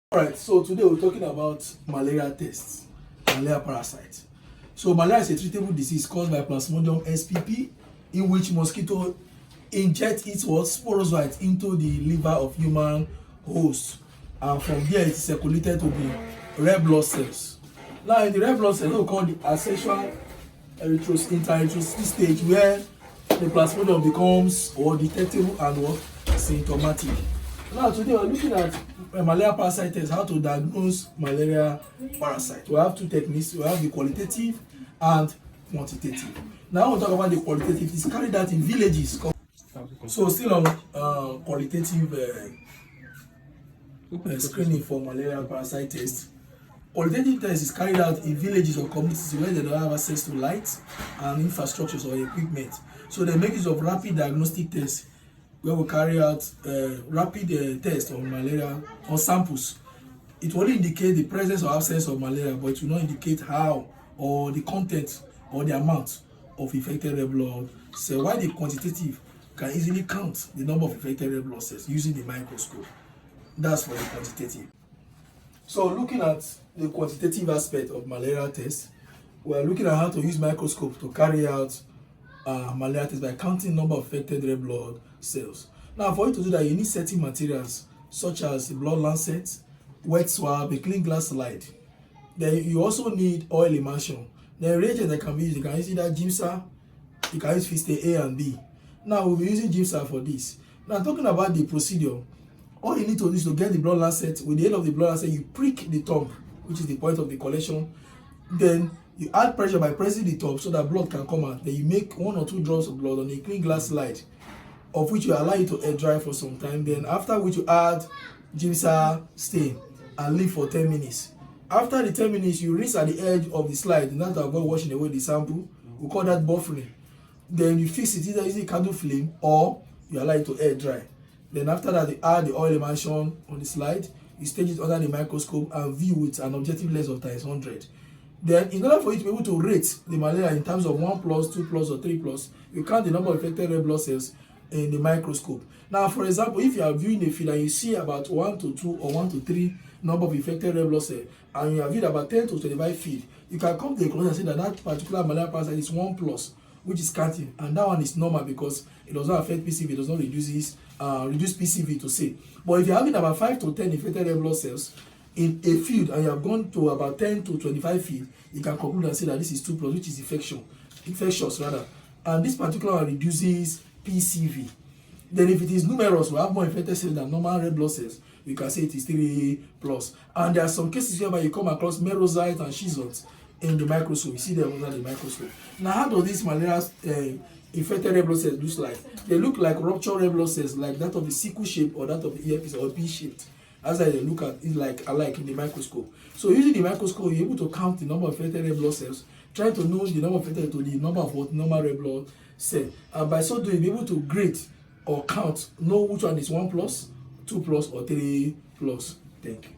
Alright, so today we're talking about malaria tests, malaria parasite. So malaria is a treatable disease caused by Plasmodium spp, in which mosquito inject its sporozoite into the liver of human host, and from there it is circulated to the red blood cells. Now in the red blood cells, we call the asexual intererythrocyte stage, where the Plasmodium becomes detectable and symptomatic. Now today we're looking at malaria parasite test, how to diagnose malaria parasite. We have two techniques. We have the qualitative and quantitative. Now we'll talk about the qualitative. It's carried out in villages. So still on qualitative screening for malaria parasite test. Qualitative test is carried out in villages or communities where they don't have access to lights and infrastructures or equipment. So they make use of rapid diagnostic tests, where we carry out rapid test on malaria or samples. It will only indicate the presence or absence of malaria, but it will not indicate how or the content or the amount of infected red blood cells. While the quantitative can easily count the number of infected red blood cells using the microscope. That's for the quantitative. So looking at the quantitative aspect of malaria test, we are looking at how to use microscope to carry out malaria test by counting number of affected red blood cells. Now, for you to do that, you need certain materials such as a blood lancet, wet swab, a clean glass slide. Then you also need oil emulsion. The reagent that can be used, you can use either GIMSA, you can use Fiste A and B. Now we'll be using GIMSA for this. Now talking about the procedure, all you need to do is to get the blood lancet. With the end of the blood lancet, you prick the top, which is the point of the collection. Then you add pressure by pressing the top so that blood can come out. Then you make 1 or 2 drops of blood on a clean glass slide, of which you allow it to air dry for some time. Then after which you add GIMSA stain and leave for 10 minutes. After the 10 minutes, you rinse at the edge of the slide, not to avoid washing away the sample. We call that buffering. Then you fix it either using candle flame or you allow it to air dry. Then after that, you add the oil emulsion on the slide. You stage it under the microscope and view with an objective lens of ×100. Then in order for you to be able to rate the malaria in terms of 1+, 2+, or 3+, you count the number of affected red blood cells in the microscope. Now, for example, if you are viewing a field and you see about 1 to 2 or 1 to 3 number of infected red blood cells, and you have viewed about 10 to 25 field, you can come to the conclusion and say that that particular malaria parasite is 1+, which is counting, and that one is normal because it does not affect PCV, it does not reduce PCV to say. But if you're having about 5 to 10 infected red blood cells in a field and you have gone to about 10 to 25 field, you can conclude and say that this is 2+, which is infectious rather. And this particular one reduces PCV. Then if it is numerous, we have more infected cells than normal red blood cells, we can say it is 3+. And there are some cases whereby you come across merocytes and schizoids in the microscope. You see them under the microscope. Now, how do these malaria infected red blood cells look like? They look like ruptured red blood cells, like that of the sickle shape or that of the earpiece or B-shaped. As they look at it alike in the microscope. So using the microscope, you're able to count the number of affected red blood cells, trying to know the number of affected to the number of normal red blood cells. And by so doing, be able to grade or count, know which one is 1+, 2+, or 3+. Thank you.